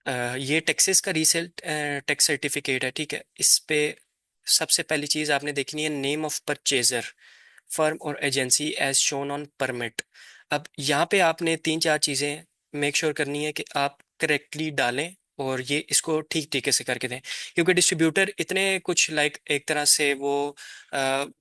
ये टेक्सास का resale tax certificate है, ठीक है। इस पे सबसे पहली चीज़ आपने देखनी है नेम ऑफ परचेजर, फर्म और agency as shown on permit. अब यहाँ पे आपने तीन चार चीज़ें मेक श्योर करनी है कि आप करेक्टली डालें और ये इसको ठीक तरीके से करके दें, क्योंकि डिस्ट्रीब्यूटर इतने कुछ लाइक एक तरह से वो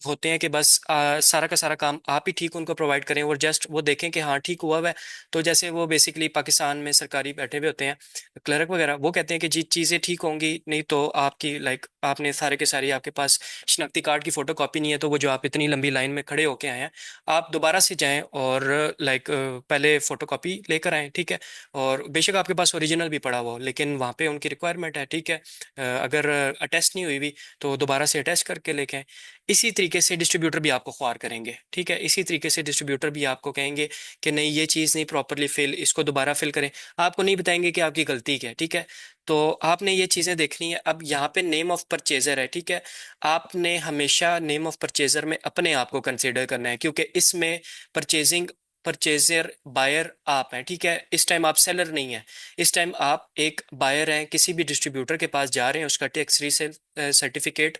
होते हैं कि बस सारा का सारा काम आप ही ठीक उनको प्रोवाइड करें और जस्ट वो देखें कि हाँ ठीक हुआ हुआ है। तो जैसे वो बेसिकली पाकिस्तान में सरकारी बैठे हुए होते हैं क्लर्क वगैरह, वो कहते हैं कि जी चीज़ें ठीक होंगी, नहीं तो आपकी लाइक आपने सारे के सारी आपके पास शनाख्ती कार्ड की फोटो कॉपी नहीं है, तो वो जो आप इतनी लंबी लाइन में खड़े होके आए हैं, आप दोबारा से जाएं और लाइक पहले फोटो कॉपी लेकर आएं, ठीक है। और बेशक आपके पास ओरिजिनल भी पड़ा हुआ हो, लेकिन वहाँ पे उनकी रिक्वायरमेंट है, ठीक है। अगर अटेस्ट नहीं हुई भी तो दोबारा से अटेस्ट करके लेके आएं। इसी तरीके से डिस्ट्रीब्यूटर भी आपको ख्वार करेंगे, ठीक है। इसी तरीके से डिस्ट्रीब्यूटर भी आपको कहेंगे कि नहीं ये चीज़ नहीं प्रॉपरली फिल, इसको दोबारा फिल करें। आपको नहीं बताएंगे कि आपकी गलती क्या है, ठीक है। तो आपने ये चीज़ें देखनी है। अब यहाँ पे नेम ऑफ परचेजर है, ठीक है। आपने हमेशा नेम ऑफ परचेजर में अपने आप को कंसीडर करना है, क्योंकि इसमें परचेजिंग परचेजर बायर आप हैं, ठीक है। इस टाइम आप सेलर नहीं है, इस टाइम आप एक बायर हैं, किसी भी डिस्ट्रीब्यूटर के पास जा रहे हैं, उसका टैक्स रीसेल सर्टिफिकेट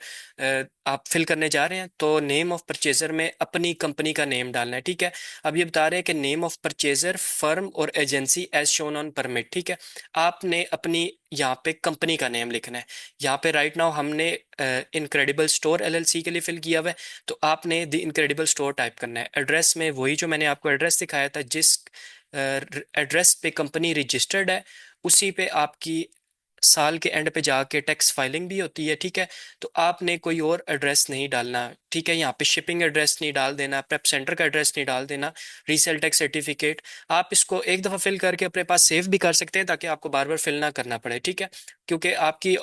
आप फिल करने जा रहे हैं, तो नेम ऑफ परचेजर में अपनी कंपनी का नेम डालना है, ठीक है। अब ये बता रहे हैं कि नेम ऑफ परचेजर फर्म और agency as shown on permit, ठीक है। आपने अपनी यहाँ पे कंपनी का नेम लिखना है। यहाँ पे राइट नाउ हमने इनक्रेडिबल स्टोर एलएलसी के लिए फिल किया हुआ है, तो आपने द इनक्रेडिबल स्टोर टाइप करना है। एड्रेस में वही जो मैंने आपको एड्रेस दिखाया था, जिस एड्रेस पे कंपनी रजिस्टर्ड है, उसी पे आपकी साल के एंड पे जाके टैक्स फाइलिंग भी होती है, ठीक है। तो आपने कोई और एड्रेस नहीं डालना, ठीक है। यहाँ पे शिपिंग एड्रेस नहीं डाल देना, प्रेप सेंटर का एड्रेस नहीं डाल देना। रीसेल टैक्स सर्टिफिकेट आप इसको एक दफ़ा फिल करके अपने पास सेव भी कर सकते हैं, ताकि आपको बार बार फिल ना करना पड़े, ठीक है। क्योंकि आपकी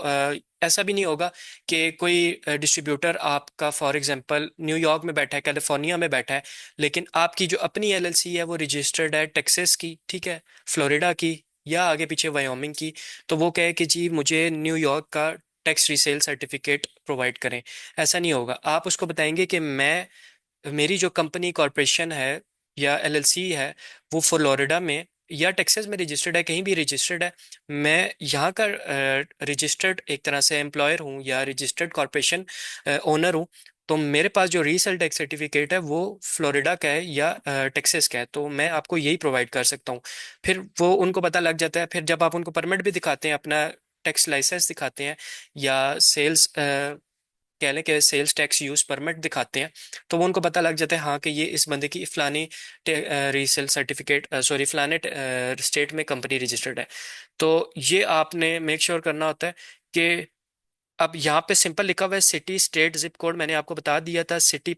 ऐसा भी नहीं होगा कि कोई डिस्ट्रीब्यूटर आपका फॉर एग्जांपल न्यूयॉर्क में बैठा है, कैलिफोर्निया में बैठा है, लेकिन आपकी जो अपनी एलएलसी है वो रजिस्टर्ड है टेक्सास की, ठीक है, फ्लोरिडा की या आगे पीछे वायोमिंग की। तो वो कहे कि जी मुझे न्यूयॉर्क का टैक्स रीसेल सर्टिफिकेट प्रोवाइड करें। ऐसा नहीं होगा। आप उसको बताएंगे कि मैं मेरी जो कंपनी कॉरपोरेशन है या एलएलसी है वो फ्लोरिडा में या टेक्सास में रजिस्टर्ड है, कहीं भी रजिस्टर्ड है। मैं यहाँ का रजिस्टर्ड एक तरह से एम्प्लॉयर हूँ या रजिस्टर्ड कॉरपोरेशन ओनर हूँ। तो मेरे पास जो रीसेल टैक्स सर्टिफिकेट है वो फ्लोरिडा का है या टेक्सास का है, तो मैं आपको यही प्रोवाइड कर सकता हूँ। फिर वो उनको पता लग जाता है। फिर जब आप उनको परमिट भी दिखाते हैं, अपना टैक्स लाइसेंस दिखाते हैं या सेल्स कह लें कि सेल्स टैक्स यूज परमिट दिखाते हैं, तो वो उनको पता लग जाता है हाँ कि ये इस बंदे की फलानी रीसेल सर्टिफिकेट सॉरी फलाने स्टेट में कंपनी रजिस्टर्ड है। तो ये आपने मेक श्योर करना होता है कि अब यहाँ पे सिंपल लिखा हुआ है सिटी स्टेट जिप कोड, मैंने आपको बता दिया था। सिटी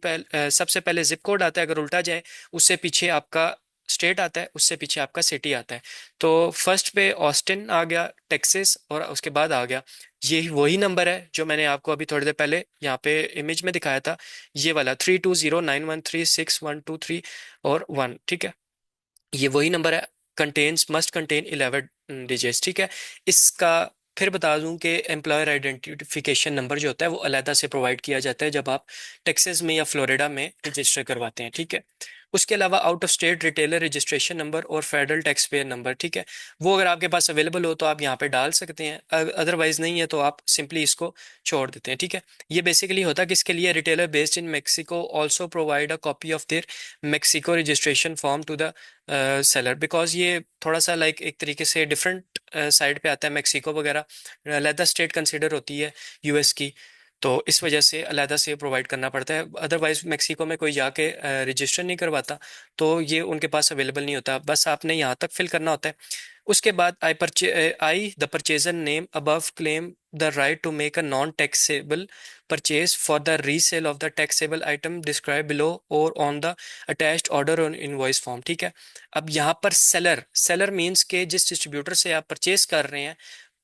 सबसे पहले जिप कोड आता है, अगर उल्टा जाए उससे पीछे आपका स्टेट आता है, उससे पीछे आपका सिटी आता है। तो फर्स्ट पे ऑस्टिन आ गया टेक्सास, और उसके बाद आ गया ये वही नंबर है जो मैंने आपको अभी थोड़ी देर पहले यहाँ पे इमेज में दिखाया था, ये वाला 3209136123 और 1, ठीक है। ये वही नंबर है। कंटेन्स मस्ट कंटेन 11 डिजिट्स, ठीक है। इसका फिर बता दूं कि एम्प्लॉयर आइडेंटिफिकेशन नंबर जो होता है वो अलहदा से प्रोवाइड किया जाता है जब आप टेक्सास में या फ्लोरिडा में रजिस्टर करवाते हैं, ठीक है। उसके अलावा out of state retailer registration number और फेडरल टैक्स पेयर नंबर, ठीक है। वो अगर आपके पास अवेलेबल हो तो आप यहाँ पे डाल सकते हैं, अदरवाइज नहीं है तो आप सिंपली इसको छोड़ देते हैं, ठीक है। ये बेसिकली होता कि इसके लिए retailer based in Mexico also provide a copy of their Mexico registration form to the seller, because ये थोड़ा सा लाइक एक तरीके से डिफरेंट साइड पे आता है। मेक्सिको वगैरह अलहदा स्टेट कंसिडर होती है यूएस की, तो इस वजह से अलहदा से प्रोवाइड करना पड़ता है। अदरवाइज मेक्सिको में कोई जाके रजिस्टर नहीं करवाता, तो ये उनके पास अवेलेबल नहीं होता। बस आपने यहाँ तक फिल करना होता है। उसके बाद I the purchaser name above claim the right to make a non taxable purchase for the resale of the taxable item describe below और on the attached order on invoice form, ठीक है। अब यहाँ पर सेलर सेलर मीन्स के जिस distributor से आप परचेज कर रहे हैं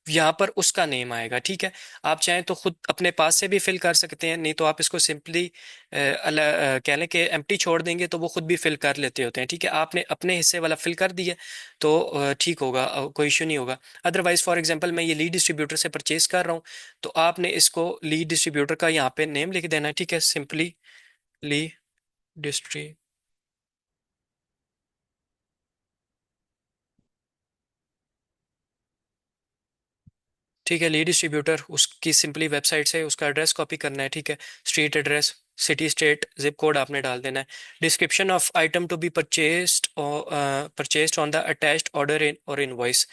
यहाँ पर उसका नेम आएगा, ठीक है। आप चाहें तो खुद अपने पास से भी फिल कर सकते हैं, नहीं तो आप इसको सिंपली कह लें कि एम्प्टी छोड़ देंगे तो वो खुद भी फिल कर लेते होते हैं, ठीक है। आपने अपने हिस्से वाला फिल कर दिया तो ठीक होगा, कोई इशू नहीं होगा। अदरवाइज फॉर एग्जांपल मैं ये लीड डिस्ट्रीब्यूटर से परचेज कर रहा हूँ, तो आपने इसको लीड डिस्ट्रीब्यूटर का यहाँ पे नेम लिख देना है, ठीक है। सिंपली ली डिस्ट्री ठीक है, लीड डिस्ट्रीब्यूटर, उसकी सिंपली वेबसाइट से उसका एड्रेस कॉपी करना है, ठीक है। Street address, city, state, zip code आपने डाल देना है। Description of item to be purchased purchased on the attached order in और इनवॉइस।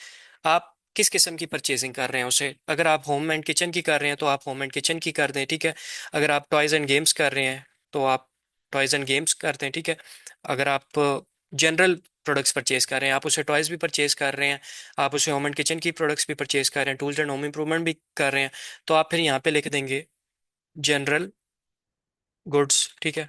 आप किस किस्म की परचेजिंग कर रहे हैं उसे, अगर आप होम एंड किचन की कर रहे हैं तो आप होम एंड किचन की कर दें, ठीक है। अगर आप टॉयज एंड गेम्स कर रहे हैं तो आप टॉयज एंड गेम्स करते हैं, ठीक है। अगर आप जनरल प्रोडक्ट्स परचेज कर रहे हैं, आप उसे टॉयज भी परचेज कर रहे हैं, आप उसे होम एंड किचन की प्रोडक्ट्स भी परचेज कर रहे हैं, टूल्स एंड होम इंप्रूवमेंट भी कर रहे हैं, तो आप फिर यहाँ पे लिख देंगे जनरल गुड्स, ठीक है।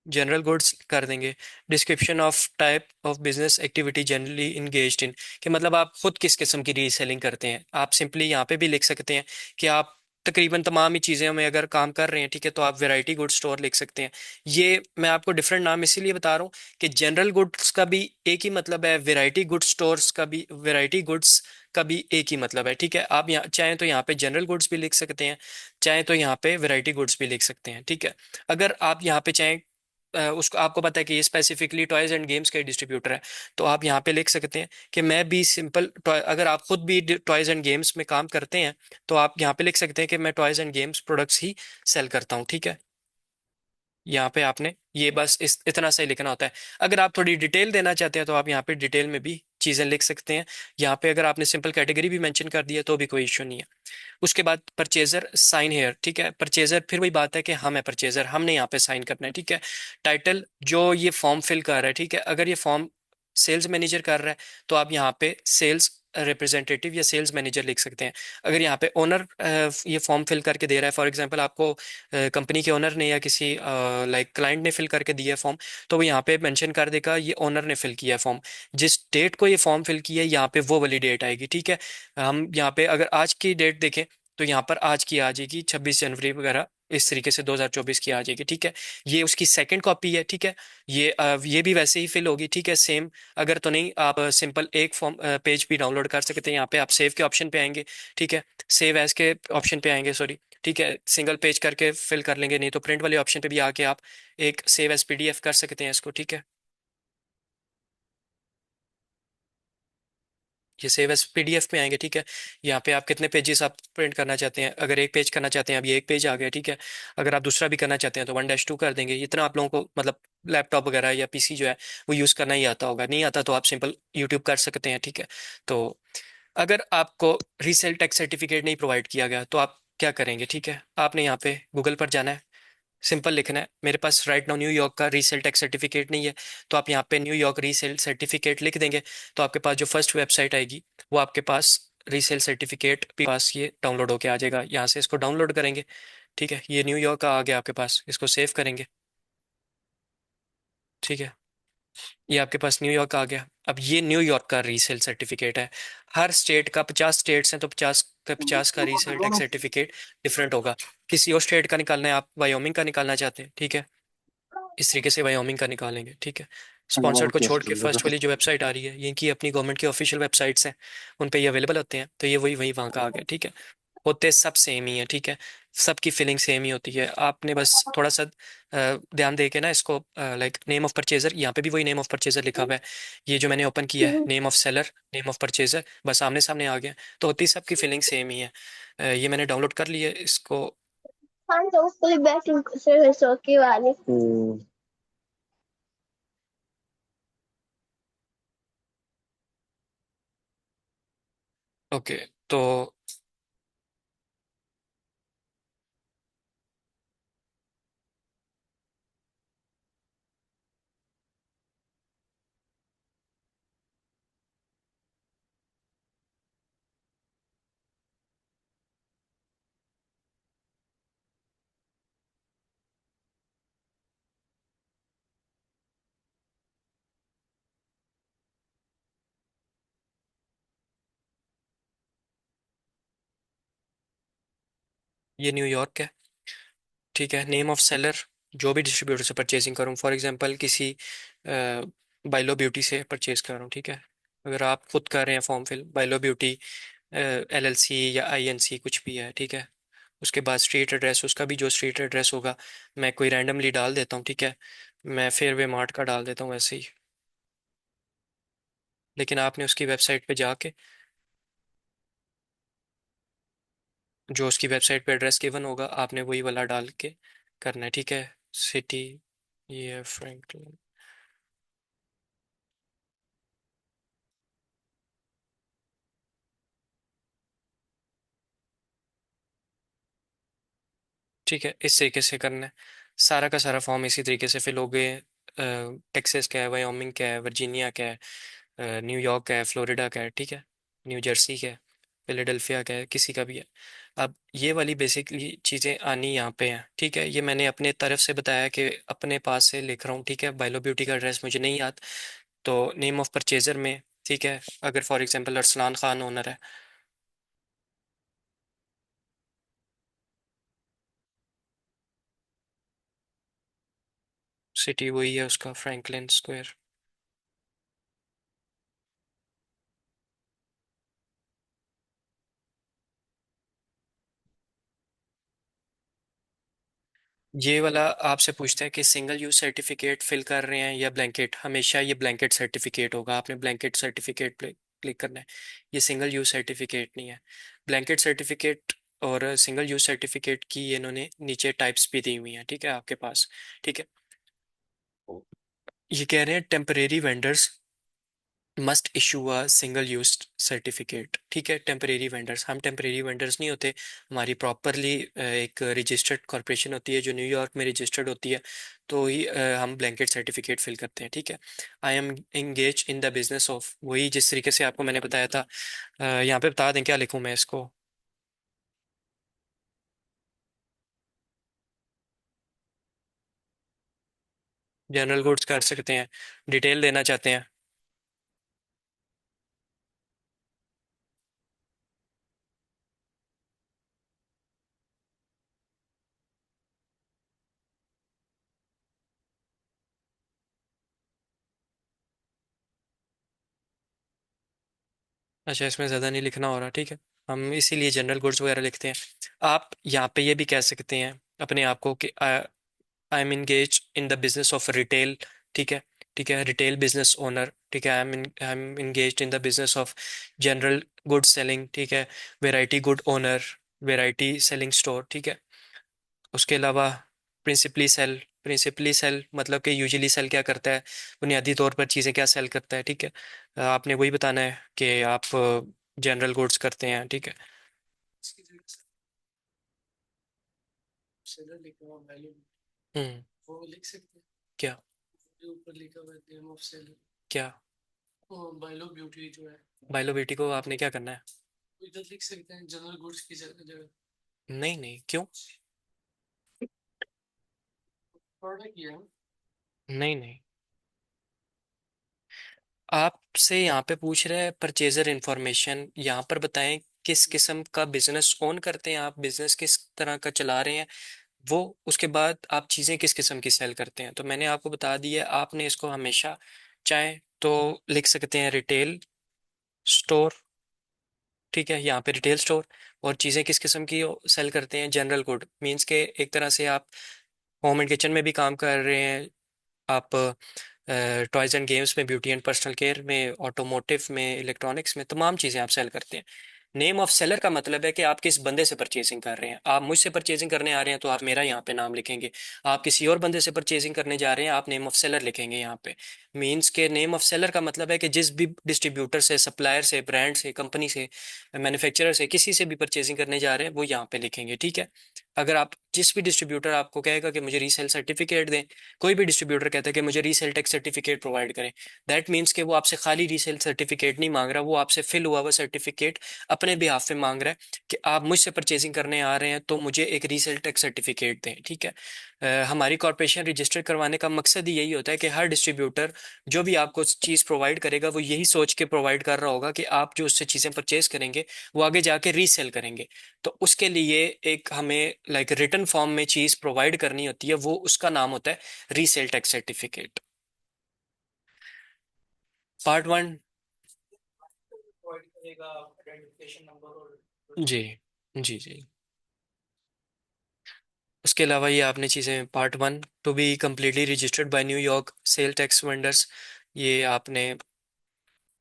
जनरल गुड्स कर देंगे। Description of type of business activity generally engaged in, कि मतलब आप खुद किस किस्म की रीसेलिंग करते हैं। आप सिंपली यहाँ पे भी लिख सकते हैं कि आप तकरीबन तमाम ही चीज़ें में अगर काम कर रहे हैं, ठीक है, तो आप वैरायटी गुड स्टोर लिख सकते हैं। ये मैं आपको डिफरेंट नाम इसीलिए बता रहा हूँ कि जनरल गुड्स का भी एक ही मतलब है, वैरायटी गुड स्टोर्स का भी, वैरायटी गुड्स का भी एक ही मतलब है, ठीक है। आप यहाँ चाहें तो यहाँ पे जनरल गुड्स भी लिख सकते हैं, चाहे तो यहाँ पे वैरायटी गुड्स भी लिख सकते हैं, ठीक है। अगर आप यहाँ पे चाहें उसको, आपको पता है कि ये स्पेसिफिकली टॉयज एंड गेम्स का डिस्ट्रीब्यूटर है, तो आप यहाँ पे लिख सकते हैं कि मैं भी सिंपल टॉय, अगर आप खुद भी टॉयज एंड गेम्स में काम करते हैं तो आप यहाँ पे लिख सकते हैं कि मैं टॉयज एंड गेम्स प्रोडक्ट्स ही सेल करता हूँ, ठीक है। यहाँ पे आपने ये बस इस इतना सही लिखना होता है। अगर आप थोड़ी डिटेल देना चाहते हैं तो आप यहाँ पे डिटेल में भी चीज़ें लिख सकते हैं। यहाँ पे अगर आपने सिंपल कैटेगरी भी मेंशन कर दिया तो भी कोई इशू नहीं है। उसके बाद परचेजर साइन हेयर, ठीक है। परचेजर फिर वही बात है कि हम है परचेजर, हमने यहाँ पे साइन करना है, ठीक है। टाइटल, जो ये फॉर्म फिल कर रहा है, ठीक है, अगर ये फॉर्म सेल्स मैनेजर कर रहा है तो आप यहाँ पे सेल्स रिप्रेजेंटेटिव या सेल्स मैनेजर लिख सकते हैं। अगर यहाँ पे ओनर ये फॉर्म फिल करके दे रहा है, फॉर एग्जांपल आपको कंपनी के ओनर ने या किसी लाइक क्लाइंट ने फिल करके दिया है फॉर्म, तो वो यहाँ पे मेंशन कर देगा ये ओनर ने फिल किया है फॉर्म। जिस डेट को ये फॉर्म फिल किया है यहाँ पे वो वाली डेट आएगी, ठीक है। हम यहाँ पे अगर आज की डेट देखें तो यहाँ पर आज की आ जाएगी 26 जनवरी वगैरह, इस तरीके से 2024 की आ जाएगी, ठीक है। ये उसकी सेकंड कॉपी है, ठीक है। ये भी वैसे ही फिल होगी, ठीक है, सेम। अगर तो नहीं, आप सिंपल एक फॉर्म पेज भी डाउनलोड कर सकते हैं। यहाँ पे आप सेव के ऑप्शन पे आएंगे, ठीक है, सेव एज के ऑप्शन पे आएंगे, सॉरी, ठीक है, सिंगल पेज करके फिल कर लेंगे, नहीं तो प्रिंट वाले ऑप्शन पे भी आके आप एक सेव एज पीडीएफ कर सकते हैं इसको, ठीक है। ये सेव एज पीडीएफ में आएंगे, ठीक है। यहाँ पे आप कितने पेजेस आप प्रिंट करना चाहते हैं, अगर एक पेज करना चाहते हैं, अब ये एक पेज आ गया, ठीक है। अगर आप दूसरा भी करना चाहते हैं तो 1-2 कर देंगे। इतना आप लोगों को मतलब लैपटॉप वगैरह या पीसी जो है वो यूज़ करना ही आता होगा, नहीं आता तो आप सिंपल यूट्यूब कर सकते हैं, ठीक है। तो अगर आपको रीसेल टैक्स सर्टिफिकेट नहीं प्रोवाइड किया गया तो आप क्या करेंगे, ठीक है। आपने यहाँ पे गूगल पर जाना है, सिंपल लिखना है मेरे पास राइट नाउ न्यूयॉर्क का रीसेल टैक्स सर्टिफिकेट नहीं है, तो आप यहाँ पे न्यूयॉर्क रीसेल सर्टिफिकेट लिख देंगे। तो आपके पास जो फर्स्ट वेबसाइट आएगी वो आपके पास रीसेल सर्टिफिकेट के पास ये डाउनलोड होके आ जाएगा, यहाँ से इसको डाउनलोड करेंगे, ठीक है। ये न्यूयॉर्क का आ गया आपके पास, इसको सेव करेंगे, ठीक है। ये आपके पास न्यूयॉर्क का आ गया। अब ये न्यूयॉर्क का रीसेल सर्टिफिकेट है। हर स्टेट का 50 स्टेट्स हैं तो 50 का रीसेल टैक्स सर्टिफिकेट डिफरेंट होगा। किसी और स्टेट का निकालना है, आप वायोमिंग का निकालना चाहते हैं, ठीक है, इस तरीके से वायोमिंग का निकालेंगे, ठीक है। स्पॉन्सर्ड को छोड़ के फर्स्ट वाली जो वेबसाइट आ रही है ये इनकी अपनी गवर्नमेंट की ऑफिशियल वेबसाइट्स हैं, उन पे ये अवेलेबल होते हैं, तो ये वही वही वहाँ का आ गया, ठीक है। होते सब सेम ही है, ठीक है। सबकी फीलिंग सेम ही होती है। आपने बस थोड़ा सा ध्यान दे के ना इसको, लाइक नेम ऑफ परचेजर, यहाँ पे भी वही नेम ऑफ परचेजर लिखा हुआ है। ये जो मैंने ओपन किया है name of seller, name of purchaser, बस आमने सामने आ गया, तो होती सबकी फीलिंग सेम ही है। ये मैंने डाउनलोड कर लिया है इसको। ओके, तो ये न्यूयॉर्क है, ठीक है। नेम ऑफ सेलर, जो भी डिस्ट्रीब्यूटर से परचेजिंग करूँ, फॉर एग्जांपल किसी बाइलो ब्यूटी से परचेज कर रहा हूँ, ठीक है। अगर आप खुद कर रहे हैं फॉर्म फिल, बाइलो ब्यूटी एलएलसी या आईएनसी कुछ भी है, ठीक है। उसके बाद स्ट्रीट एड्रेस, उसका भी जो स्ट्रीट एड्रेस होगा मैं कोई रैंडमली डाल देता हूँ, ठीक है। मैं फेयरवे मार्ट का डाल देता हूँ ऐसे ही, लेकिन आपने उसकी वेबसाइट पे जाके जो उसकी वेबसाइट पे एड्रेस गिवन होगा आपने वही वाला डाल के करना है, ठीक है। सिटी, ये फ्रैंकलिन। ठीक है, इस तरीके से करना है। सारा का सारा फॉर्म इसी तरीके से फिल हो गए। टेक्सास का है, वायोमिंग का है, वर्जीनिया का है, न्यूयॉर्क का है, फ्लोरिडा का है, ठीक है, न्यू जर्सी का है, फिलाडेल्फिया का है, किसी का भी है। अब ये वाली बेसिकली चीज़ें आनी यहाँ पे हैं, ठीक है। ये मैंने अपने तरफ से बताया कि अपने पास से लिख रहा हूँ, ठीक है। बाइलो ब्यूटी का एड्रेस मुझे नहीं याद, तो नेम ऑफ परचेजर में, ठीक है, अगर for example Arsalan Khan owner है। सिटी वही है उसका, फ्रैंकलिन स्क्वायर। ये वाला आपसे पूछता है कि सिंगल यूज सर्टिफिकेट फिल कर रहे हैं या ब्लैंकेट। हमेशा ये ब्लैंकेट सर्टिफिकेट होगा, आपने ब्लैंकेट सर्टिफिकेट पे क्लिक करना है। ये सिंगल यूज सर्टिफिकेट नहीं है। ब्लैंकेट सर्टिफिकेट और सिंगल यूज सर्टिफिकेट की ये इन्होंने नीचे टाइप्स भी दी हुई हैं, ठीक है, आपके पास, ठीक है। ये कह रहे हैं temporary vendors must issue a single use certificate, ठीक है। टेम्परेरी वेंडर्स, हम टेम्परेरी वेंडर्स नहीं होते। हमारी प्रॉपरली एक रजिस्टर्ड कॉरपोरेशन होती है जो न्यूयॉर्क में रजिस्टर्ड होती है, तो ही हम ब्लैंकेट सर्टिफिकेट फिल करते हैं, ठीक है। I am engage in the business of, वही जिस तरीके से आपको मैंने बताया था। यहाँ पे बता दें क्या लिखूँ मैं इसको। जनरल गुड्स कर सकते हैं, डिटेल देना चाहते हैं। अच्छा, इसमें ज़्यादा नहीं लिखना हो रहा, ठीक है। हम इसीलिए जनरल गुड्स वगैरह लिखते हैं। आप यहाँ पे ये भी कह सकते हैं अपने आप को कि I am engage in the business of retail, ठीक है, ठीक है, रिटेल बिजनेस ओनर, ठीक है। I am engage in the business of general good selling, ठीक है, variety good owner, variety selling store, ठीक है। उसके अलावा प्रिंसिपली सेल, प्रिंसिपली सेल मतलब कि यूजुअली सेल क्या करता है, बुनियादी तौर पर चीज़ें क्या सेल करता है, ठीक है। आपने वही बताना है कि आप जनरल गुड्स करते हैं, ठीक है। हम्म। वो लिख सकते हैं क्या? जो ऊपर लिखा हुआ है नेम ऑफ सेलर, क्या? वो बाइलो ब्यूटी जो है, बाइलो ब्यूटी को आपने क्या करना है? इधर लिख सकते हैं जनरल गुड्स की जगह। नहीं नहीं, क्यों? प्रोडक्ट किया है। नहीं नहीं, आपसे यहाँ पे पूछ रहे हैं परचेजर इंफॉर्मेशन, यहाँ पर बताएं किस किस्म का बिजनेस ओन करते हैं आप, बिजनेस किस तरह का चला रहे हैं वो। उसके बाद आप चीज़ें किस किस्म की सेल करते हैं, तो मैंने आपको बता दिया। आपने इसको हमेशा चाहे तो लिख सकते हैं रिटेल स्टोर, ठीक है, यहाँ पे रिटेल स्टोर। और चीज़ें किस किस्म की सेल करते हैं, जनरल गुड मीन्स के एक तरह से आप होम एंड किचन में भी काम कर रहे हैं, आप टॉयज एंड गेम्स में, ब्यूटी एंड पर्सनल केयर में, ऑटोमोटिव में, इलेक्ट्रॉनिक्स में, तमाम चीज़ें आप सेल करते हैं। नेम ऑफ सेलर का मतलब है कि आप किस बंदे से परचेजिंग कर रहे हैं। आप मुझसे परचेजिंग करने आ रहे हैं तो आप मेरा यहाँ पे नाम लिखेंगे। आप किसी और बंदे से परचेजिंग करने जा रहे हैं, आप नेम ऑफ सेलर लिखेंगे यहाँ पे। मीन्स के नेम ऑफ सेलर का मतलब है कि जिस भी डिस्ट्रीब्यूटर से, सप्लायर से, ब्रांड से, कंपनी से, मैन्युफैक्चरर से, किसी से भी परचेजिंग करने जा रहे हैं वो यहाँ पे लिखेंगे, ठीक है। अगर आप, जिस भी डिस्ट्रीब्यूटर आपको कहेगा कि मुझे रीसेल सर्टिफिकेट दें, कोई भी डिस्ट्रीब्यूटर कहता है कि मुझे रीसेल टैक्स सर्टिफिकेट प्रोवाइड करें, दैट मीन्स कि वो आपसे खाली रीसेल सर्टिफिकेट नहीं मांग रहा, वो आपसे फिल हुआ हुआ सर्टिफिकेट अपने बिहाफ पे मांग रहा है कि आप मुझसे परचेजिंग करने आ रहे हैं तो मुझे एक रीसेल टैक्स सर्टिफिकेट दें, ठीक है। हमारी कॉर्पोरेशन रजिस्टर करवाने का मकसद ही यही होता है कि हर डिस्ट्रीब्यूटर जो भी आपको चीज़ प्रोवाइड करेगा वो यही सोच के प्रोवाइड कर रहा होगा कि आप जो उससे चीज़ें परचेज करेंगे वो आगे जाके रीसेल करेंगे। तो उसके लिए एक हमें लाइक रिटर्न फॉर्म में चीज़ प्रोवाइड करनी होती है, वो उसका नाम होता है resale tax certificate. Part one. जी जी जी। उसके अलावा ये आपने चीज़ें, part one, to be completely registered by New York sale tax vendors, ये आपने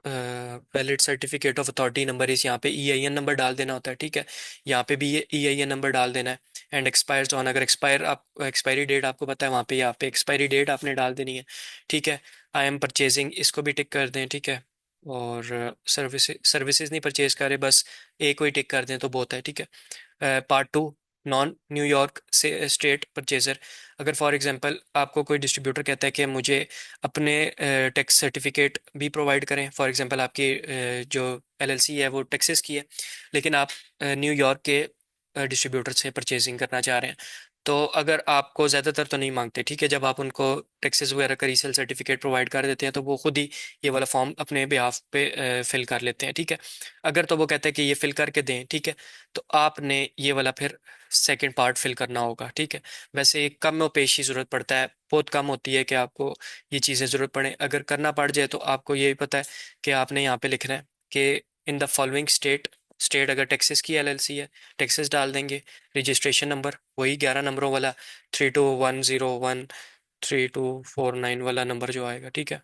valid certificate of authority number is, यहाँ पे EIN नंबर डाल देना होता है, ठीक है। यहाँ पे भी ये EIN नंबर डाल देना है। एंड एक्सपायर्स ऑन, अगर एक्सपायर आप एक्सपायरी डेट आपको पता है, वहाँ पे यहाँ पे एक्सपायरी डेट आपने डाल देनी है, ठीक है। आई एम परचेजिंग, इसको भी टिक कर दें, ठीक है। और सर्विसेज नहीं परचेज कर रहे, बस एक कोई टिक कर दें तो बहुत है, ठीक है। पार्ट टू, नॉन न्यूयॉर्क से स्टेट परचेजर। अगर फॉर एग्जांपल आपको कोई डिस्ट्रीब्यूटर कहता है कि मुझे अपने टैक्स सर्टिफिकेट भी प्रोवाइड करें, फॉर एग्जांपल आपकी जो LLC है वो टेक्सास की है, लेकिन आप न्यूयॉर्क के डिस्ट्रीब्यूटर से परचेजिंग करना चाह रहे हैं, तो अगर आपको ज़्यादातर तो नहीं मांगते, ठीक है, जब आप उनको टैक्सेस वगैरह का रीसेल सर्टिफिकेट प्रोवाइड कर देते हैं तो वो खुद ही ये वाला फॉर्म अपने बिहाफ पे फिल कर लेते हैं, ठीक है। अगर तो वो कहते हैं कि ये फिल करके दें, ठीक है, तो आपने ये वाला फिर सेकंड पार्ट फिल करना होगा, ठीक है। वैसे कम पेशी ज़रूरत पड़ता है, बहुत कम होती है कि आपको ये चीज़ें ज़रूरत पड़े। अगर करना पड़ जाए तो आपको ये भी पता है कि आपने यहाँ पे लिखना है कि in the following state, state अगर टेक्सास की LLC है, टेक्सास डाल देंगे। रजिस्ट्रेशन नंबर वही 11 नंबरों वाला, 321013 3249 वाला नंबर जो आएगा, ठीक है,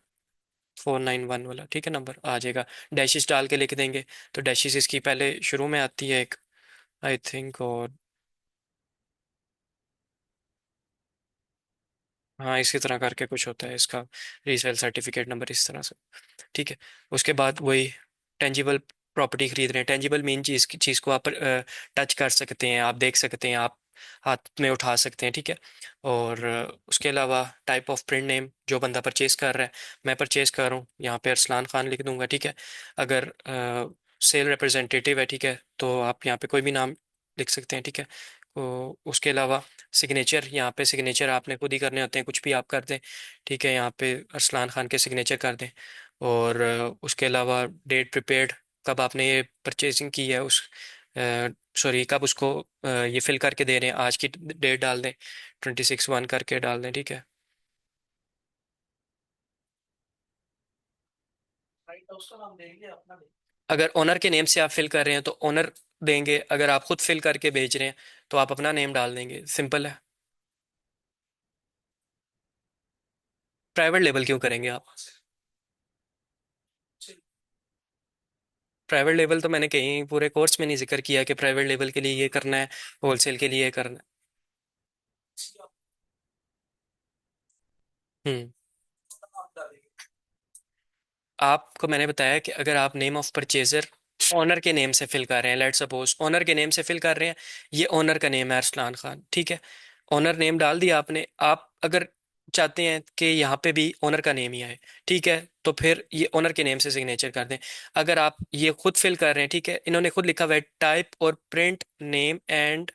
491 वाला, ठीक है, नंबर आ जाएगा। डैशेस डाल के लिख देंगे, तो डैशेस इसकी पहले शुरू में आती है एक, आई थिंक, और हाँ इसी तरह करके कुछ होता है इसका, रीसेल सर्टिफिकेट नंबर इस तरह से, ठीक है। उसके बाद वही टेंजिबल प्रॉपर्टी खरीद रहे हैं, टेंजिबल मेन चीज़ को आप टच कर सकते हैं, आप देख सकते हैं, आप हाथ में उठा सकते हैं, ठीक है। और उसके अलावा टाइप ऑफ प्रिंट नेम जो बंदा परचेज कर रहा है, मैं परचेज कर रहा हूँ, यहाँ पे अरसलान खान लिख दूंगा, ठीक है। अगर सेल रिप्रेजेंटेटिव है, ठीक है, तो आप यहाँ पे कोई भी नाम लिख सकते हैं, ठीक है। तो उसके अलावा सिग्नेचर, यहाँ पे सिग्नेचर आपने खुद ही करने होते हैं, कुछ भी आप कर दें, ठीक है, यहाँ पे अरसलान खान के सिग्नेचर कर दें। और उसके अलावा डेट प्रिपेयर्ड, कब आपने ये परचेजिंग की है उस, सॉरी कब उसको ये फिल करके दे रहे हैं, आज की डेट डाल दें, 26/1 करके डाल दें, ठीक है। अगर ओनर के नेम से आप फिल कर रहे हैं तो ओनर देंगे, अगर आप खुद फिल करके भेज रहे हैं तो आप अपना नेम डाल देंगे, सिंपल है। प्राइवेट लेबल क्यों करेंगे आप? प्राइवेट लेवल तो मैंने कहीं पूरे कोर्स में नहीं जिक्र किया कि प्राइवेट लेवल के लिए ये करना है, होलसेल के लिए ये करना है। आपको मैंने बताया कि अगर आप नेम ऑफ परचेजर ओनर के नेम से फिल कर रहे हैं, लेट सपोज ओनर के नेम से फिल कर रहे हैं, ये ओनर का नेम है अरसलान खान, ठीक है। ओनर नेम डाल दिया आपने, आप अगर चाहते हैं कि यहाँ पे भी ओनर का नेम ही आए, ठीक है, तो फिर ये ओनर के नेम से सिग्नेचर कर दें। अगर आप ये खुद फिल कर रहे हैं, ठीक है, इन्होंने खुद लिखा हुआ है टाइप और print name and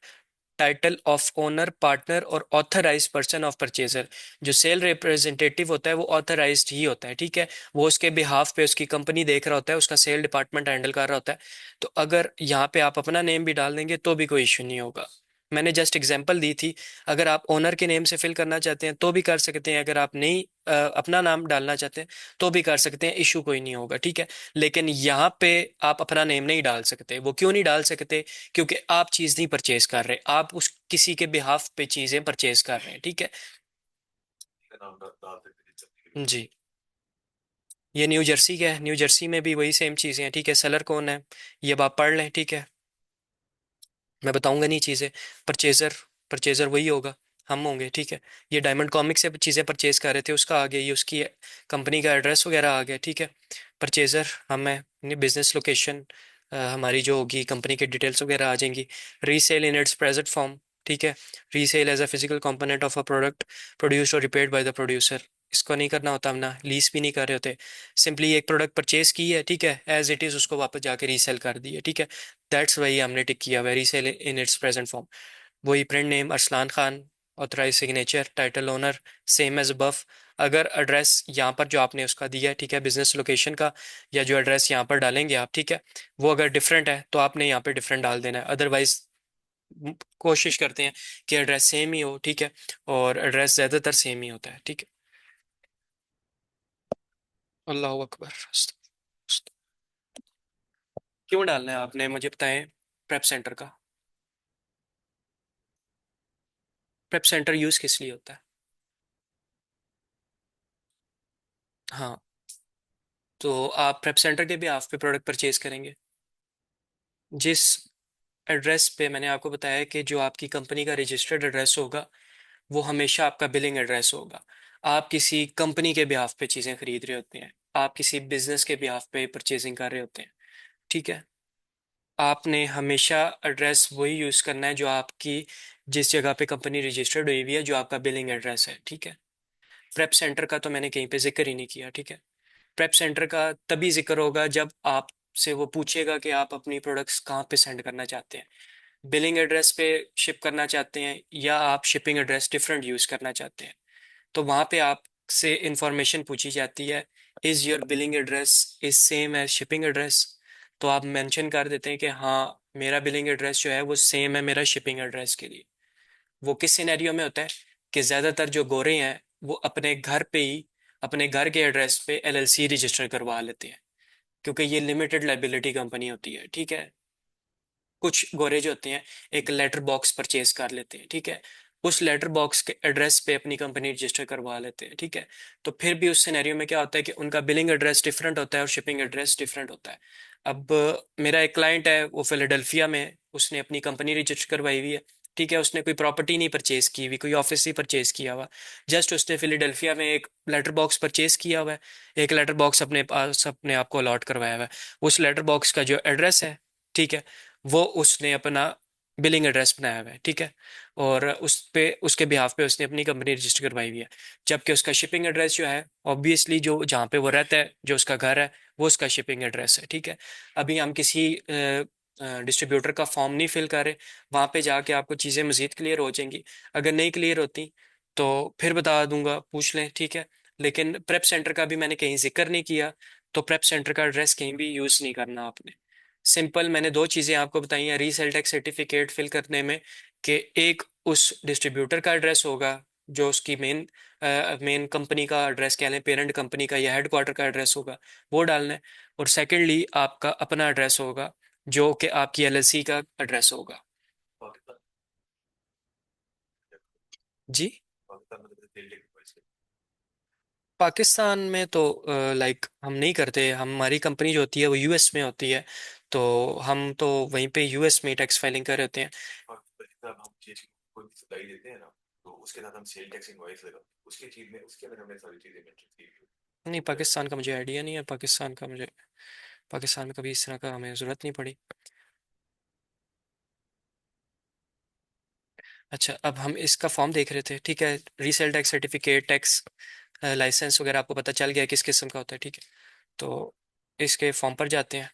title of owner partner और ऑथराइज्ड पर्सन ऑफ परचेजर। जो सेल रिप्रेजेंटेटिव होता है वो ऑथराइज्ड ही होता है, ठीक है, वो उसके बिहाफ पे उसकी कंपनी देख रहा होता है, उसका सेल डिपार्टमेंट हैंडल कर रहा होता है। तो अगर यहाँ पे आप अपना नेम भी डाल देंगे तो भी कोई इशू नहीं होगा। मैंने जस्ट एग्जांपल दी थी, अगर आप ओनर के नेम से फिल करना चाहते हैं तो भी कर सकते हैं, अगर आप नहीं अपना नाम डालना चाहते हैं तो भी कर सकते हैं, इशू कोई नहीं होगा, ठीक है। लेकिन यहाँ पे आप अपना नेम नहीं डाल सकते, वो क्यों नहीं डाल सकते? क्योंकि आप चीज़ नहीं परचेज कर रहे, आप उस किसी के बिहाफ पे चीज़ें परचेज कर रहे हैं, ठीक है। जी, ये न्यू जर्सी का है, न्यू जर्सी में भी वही सेम चीज़ें हैं, ठीक है। सेलर कौन है ये अब आप पढ़ लें, ठीक है, मैं बताऊंगा नहीं चीज़ें। परचेजर, परचेजर वही होगा, हम होंगे, ठीक है। ये डायमंड कॉमिक से चीज़ें परचेज कर रहे थे, उसका आ गया, ये उसकी कंपनी का एड्रेस वगैरह आ गया, ठीक है। परचेजर हम है, बिजनेस लोकेशन हमारी जो होगी, कंपनी के डिटेल्स वगैरह आ जाएंगी। Resale in its present form, ठीक है। Resale as a physical component of a product produced और रिपेयर्ड बाय द प्रोड्यूसर, इसको नहीं करना होता, हम ना लीज भी नहीं कर रहे होते, सिंपली एक प्रोडक्ट परचेज की है, ठीक है, एज इट इज़ उसको वापस जाके रीसेल कर दी है, ठीक है। दैट्स वही हमने टिक किया, very sale in its present form. वही print name Arsalan Khan, authorize signature, title owner same as above. अगर एड्रेस यहाँ पर जो आपने उसका दिया है, ठीक है, बिजनेस लोकेशन का, या जो एड्रेस यहाँ पर डालेंगे आप, ठीक है, वो अगर डिफरेंट है तो आपने यहाँ पे डिफरेंट डाल देना है, अदरवाइज कोशिश करते हैं कि एड्रेस सेम ही हो, ठीक है। और एड्रेस ज़्यादातर सेम ही होता है, ठीक है। अल्लाह अकबर। क्यों डालना है आपने मुझे बताएं, प्रेप सेंटर का? प्रेप सेंटर यूज़ किस लिए होता है? हाँ, तो आप प्रेप सेंटर के भी आप पे प्रोडक्ट परचेज करेंगे। जिस एड्रेस पे मैंने आपको बताया कि जो आपकी कंपनी का रजिस्टर्ड एड्रेस होगा वो हमेशा आपका बिलिंग एड्रेस होगा। आप किसी कंपनी के बिहाफ पे चीज़ें खरीद रहे होते हैं, आप किसी बिजनेस के बिहाफ पे परचेजिंग कर रहे होते हैं, ठीक है। आपने हमेशा एड्रेस वही यूज़ करना है जो आपकी जिस जगह पे कंपनी रजिस्टर्ड हुई हुई है, जो आपका बिलिंग एड्रेस है, ठीक है। प्रेप सेंटर का तो मैंने कहीं पे जिक्र ही नहीं किया, ठीक है। प्रेप सेंटर का तभी जिक्र होगा जब आपसे वो पूछेगा कि आप अपनी प्रोडक्ट्स कहाँ पे सेंड करना चाहते हैं, बिलिंग एड्रेस पे शिप करना चाहते हैं या आप शिपिंग एड्रेस डिफरेंट यूज़ करना चाहते हैं। तो वहाँ पे आपसे इंफॉर्मेशन पूछी जाती है, is your billing address is same as shipping address. तो आप मेंशन कर देते हैं कि हाँ, मेरा बिलिंग एड्रेस जो है वो सेम है मेरा शिपिंग एड्रेस के लिए। वो किस सिनेरियो में होता है कि ज़्यादातर जो गोरे हैं वो अपने घर पे ही अपने घर के एड्रेस पे एलएलसी रजिस्टर करवा लेते हैं, क्योंकि ये लिमिटेड लाइबिलिटी कंपनी होती है, ठीक है। कुछ गोरे जो होते हैं एक लेटर बॉक्स परचेज कर लेते हैं, ठीक है। उस लेटर बॉक्स के एड्रेस पे अपनी कंपनी रजिस्टर करवा लेते हैं, ठीक है। तो फिर भी उस सिनेरियो में क्या होता है कि उनका बिलिंग एड्रेस डिफरेंट होता है और शिपिंग एड्रेस डिफरेंट होता है। अब मेरा एक क्लाइंट है, वो फिलाडेल्फिया में है, उसने अपनी कंपनी रजिस्टर करवाई हुई है, ठीक है। उसने कोई प्रॉपर्टी नहीं परचेज की हुई, कोई ऑफिस ही परचेज किया हुआ, जस्ट उसने फिलाडेल्फिया में एक लेटर बॉक्स परचेज किया हुआ है, एक लेटर बॉक्स अपने पास अपने आप को अलॉट करवाया हुआ है। उस लेटर बॉक्स का जो एड्रेस है, ठीक है, वो उसने अपना बिलिंग एड्रेस बनाया हुआ है, ठीक है। और उस पे उसके बिहाफ पे उसने अपनी कंपनी रजिस्टर करवाई हुई है। जबकि उसका शिपिंग एड्रेस जो है ऑब्वियसली जो जहाँ पे वो रहता है, जो उसका घर है, वो उसका शिपिंग एड्रेस है, ठीक है। अभी हम किसी डिस्ट्रीब्यूटर का फॉर्म नहीं फिल कर रहे, वहाँ पे जाके आपको चीज़ें मज़ीद क्लियर हो जाएंगी। अगर नहीं क्लियर होती तो फिर बता दूंगा, पूछ लें, ठीक है। लेकिन प्रेप सेंटर का भी मैंने कहीं जिक्र नहीं किया, तो प्रेप सेंटर का एड्रेस कहीं भी यूज़ नहीं करना आपने। सिंपल मैंने दो चीज़ें आपको बताई हैं रीसेल टैक्स सर्टिफिकेट फिल करने में, कि एक उस डिस्ट्रीब्यूटर का एड्रेस होगा जो उसकी मेन कंपनी का एड्रेस कह लें, पेरेंट कंपनी का या हेडक्वार्टर का एड्रेस होगा, वो डालना है। और सेकेंडली आपका अपना एड्रेस होगा जो कि आपकी एलएलसी का एड्रेस होगा। जी। पाकिस्तान में तो लाइक हम नहीं करते, हमारी कंपनी जो होती है वो यूएस में होती है, तो हम तो वहीं पे यूएस में टैक्स फाइलिंग कर रहे होते हैं। नहीं, पाकिस्तान का मुझे आइडिया नहीं है, पाकिस्तान का मुझे पाकिस्तान में कभी इस तरह का हमें ज़रूरत नहीं पड़ी। अच्छा, अब हम इसका फॉर्म देख रहे थे, ठीक है। Resale tax certificate, tax licence वगैरह आपको पता चल गया किस किस्म का होता है, ठीक है। तो इसके फॉर्म पर जाते हैं।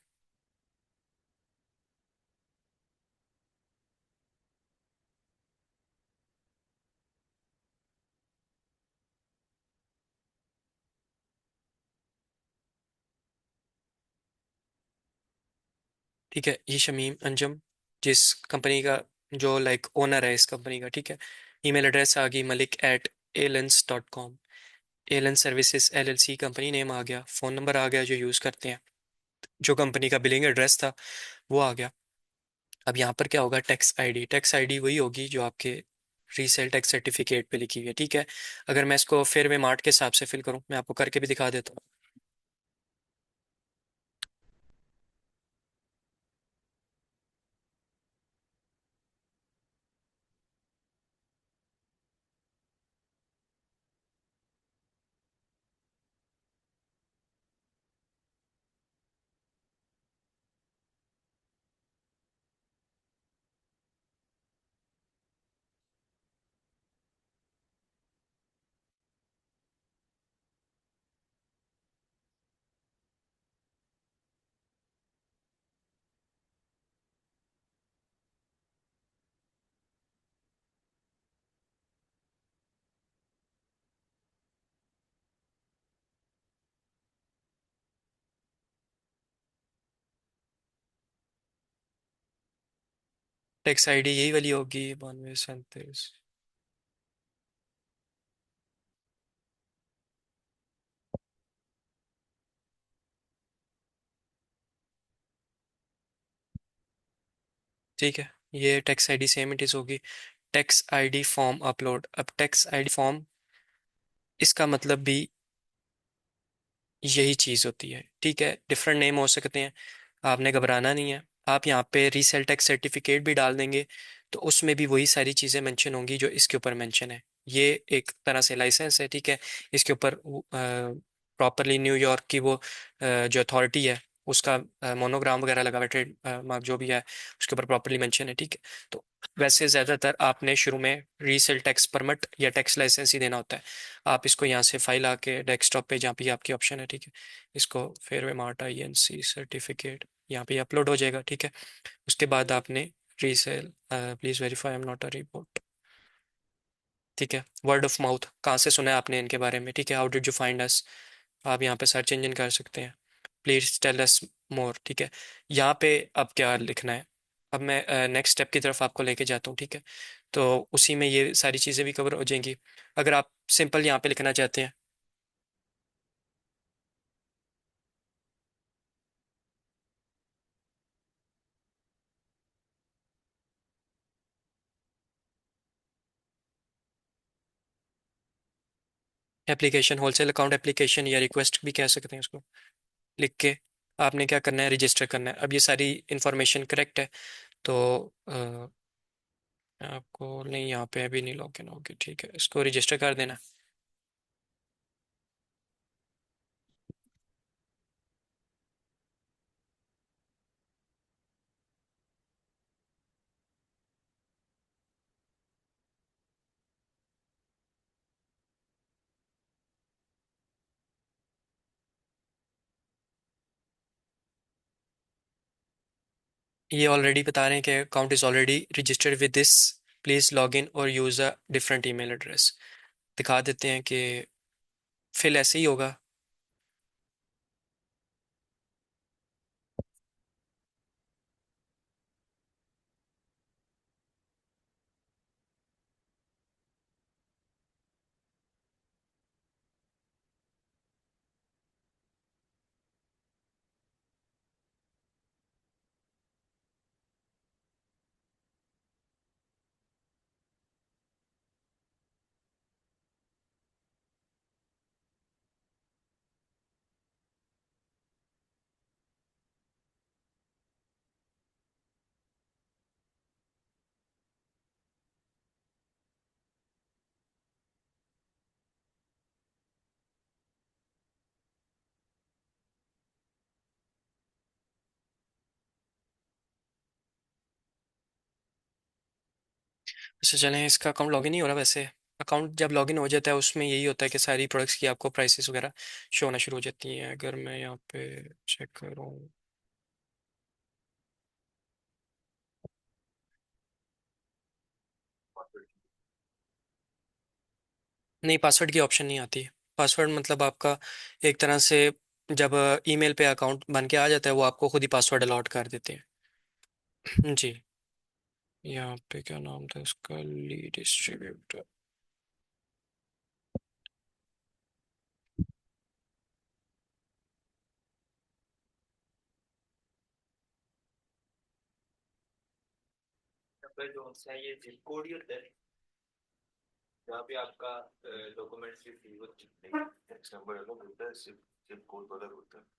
ठीक है, ये शमीम अंजम जिस कंपनी का जो लाइक ओनर है इस कंपनी का, ठीक है। ईमेल एड्रेस आ गई malik@alens.com। Allen services LLC company name आ गया, फ़ोन नंबर आ गया जो यूज़ करते हैं, जो कंपनी का बिलिंग एड्रेस था वो आ गया। अब यहाँ पर क्या होगा, टैक्स आईडी, टैक्स आईडी वही होगी जो आपके रीसेल टैक्स सर्टिफिकेट पे लिखी हुई है, ठीक है। अगर मैं इसको फिर मैं मार्ट के हिसाब से फिल करूँ, मैं आपको करके भी दिखा देता हूँ। टैक्स आईडी यही वाली होगी, 9237। ठीक है, ये tax ID same it is होगी। Tax ID form upload. अब टैक्स आईडी फॉर्म, इसका मतलब भी यही चीज़ होती है, ठीक है। डिफरेंट नेम हो सकते हैं, आपने घबराना नहीं है। आप यहाँ पे रीसेल टैक्स सर्टिफिकेट भी डाल देंगे तो उसमें भी वही सारी चीज़ें मेंशन होंगी जो इसके ऊपर मेंशन है। ये एक तरह से लाइसेंस है, ठीक है। इसके ऊपर प्रॉपरली न्यूयॉर्क की वो जो अथॉरिटी है उसका मोनोग्राम वगैरह लगा हुआ है, ट्रेड मार्क जो भी है उसके ऊपर प्रॉपरली मेंशन है, ठीक है। तो वैसे ज़्यादातर आपने शुरू में रीसेल टैक्स परमिट या टैक्स लाइसेंस ही देना होता है। आप इसको यहाँ से फाइल आके डेस्कटॉप पे जहाँ पे आपकी ऑप्शन है, ठीक है, इसको फेयरवे मार्ट INC सर्टिफिकेट यहाँ पे अपलोड हो जाएगा, ठीक है। उसके बाद आपने resale please verify I am not a report, ठीक है। वर्ड ऑफ माउथ कहाँ से सुना है आपने इनके बारे में, ठीक है। How did you find us, आप यहाँ पे सर्च इंजन कर सकते हैं। प्लीज टेल अस मोर, ठीक है। यहाँ पे अब क्या लिखना है, अब मैं नेक्स्ट स्टेप की तरफ आपको लेके जाता हूँ, ठीक है। तो उसी में ये सारी चीज़ें भी कवर हो जाएंगी। अगर आप सिंपल यहाँ पे लिखना चाहते हैं, एप्लीकेशन होलसेल अकाउंट एप्लीकेशन या रिक्वेस्ट भी कह सकते हैं उसको, लिख के आपने क्या करना है, रजिस्टर करना है। अब ये सारी इन्फॉर्मेशन करेक्ट है तो आपको नहीं, यहाँ पे अभी नहीं लॉग इन होगी, ठीक है। इसको रजिस्टर कर देना। ये ऑलरेडी बता रहे हैं कि account is already registered with this, please log in और use a different email address. दिखा देते हैं कि फिल ऐसे ही होगा। अच्छा चलें, इसका अकाउंट लॉगिन नहीं हो रहा वैसे। अकाउंट जब लॉगिन हो जाता है उसमें यही होता है कि सारी प्रोडक्ट्स की आपको प्राइसेस वगैरह शो होना शुरू हो जाती हैं। अगर मैं यहाँ पे चेक करूँ, नहीं पासवर्ड की ऑप्शन नहीं आती। पासवर्ड मतलब आपका एक तरह से जब ईमेल पे अकाउंट बन के आ जाता है वो आपको खुद ही पासवर्ड अलॉट कर देते हैं जी। यहाँ पे क्या नाम था इसका, लीड डिस्ट्रीब्यूटर। पे जो सा ये जिप कोड ही होता है जहाँ पे आपका डॉक्यूमेंट्स की फी होती है। टैक्स नंबर अलग होता है, जिप जिप कोड अलग होता है।